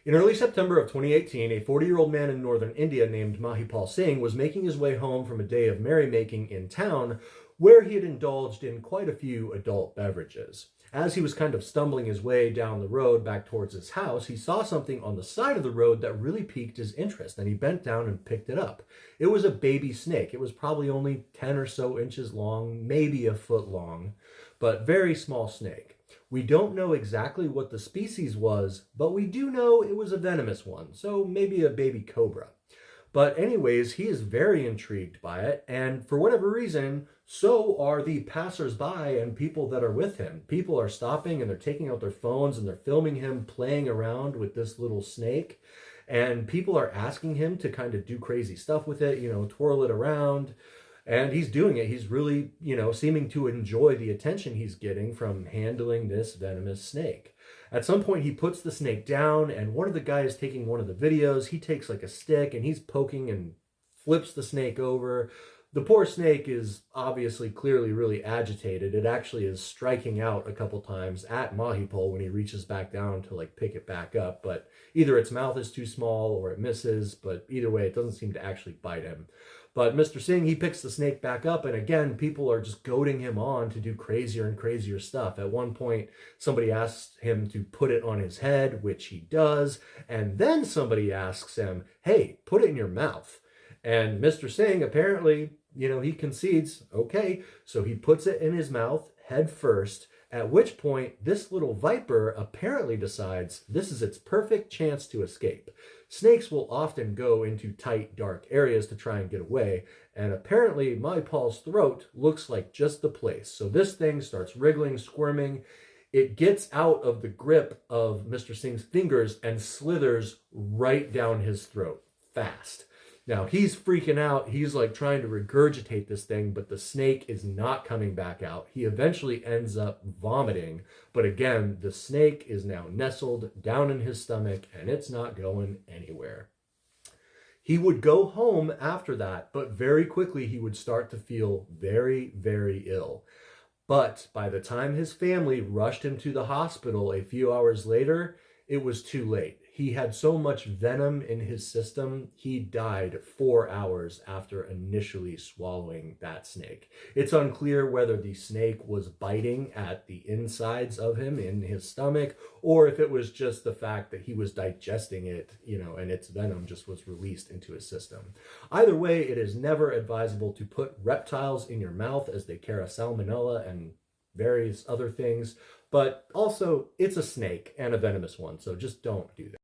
In early September of 2018, a 40-year-old man in northern India named Mahipal Singh was making his way home from a day of merrymaking in town where he had indulged in quite a few adult beverages. As he was kind of stumbling his way down the road back towards his house, he saw something on the side of the road that really piqued his interest, and he bent down and picked it up. It was a baby snake. It was probably only 10 or so inches long, maybe a foot long, but very small snake. We don't know exactly what the species was, but we do know it was a venomous one, so maybe a baby cobra. But anyways, he is very intrigued by it, and for whatever reason, so are the passersby and people that are with him. People are stopping and they're taking out their phones and they're filming him playing around with this little snake. And people are asking him to kind of do crazy stuff with it, twirl it around. And he's doing it. He's really, seeming to enjoy the attention he's getting from handling this venomous snake. At some point, he puts the snake down, and one of the guys taking one of the videos, he takes like a stick and he's poking and flips the snake over. The poor snake is obviously clearly really agitated. It actually is striking out a couple times at Mahipal when he reaches back down to like pick it back up, but either its mouth is too small or it misses, but either way, it doesn't seem to actually bite him. But Mr. Singh, he picks the snake back up, and again, people are just goading him on to do crazier and crazier stuff. At one point, somebody asks him to put it on his head, which he does, and then somebody asks him, hey, put it in your mouth. And Mr. Singh, apparently, he concedes, okay, so he puts it in his mouth head first, at which point this little viper apparently decides this is its perfect chance to escape. Snakes will often go into tight, dark areas to try and get away, and apparently Mahipal's throat looks like just the place. So this thing starts wriggling, squirming. It gets out of the grip of Mr. Singh's fingers and slithers right down his throat, fast. Now, he's freaking out. He's like trying to regurgitate this thing, but the snake is not coming back out. He eventually ends up vomiting. But again, the snake is now nestled down in his stomach and it's not going anywhere. He would go home after that, but very quickly he would start to feel very, very ill. But by the time his family rushed him to the hospital a few hours later, it was too late. He had so much venom in his system, he died 4 hours after initially swallowing that snake. It's unclear whether the snake was biting at the insides of him in his stomach, or if it was just the fact that he was digesting it, and its venom just was released into his system. Either way, it is never advisable to put reptiles in your mouth as they carry salmonella and various other things, but also it's a snake and a venomous one, so just don't do that.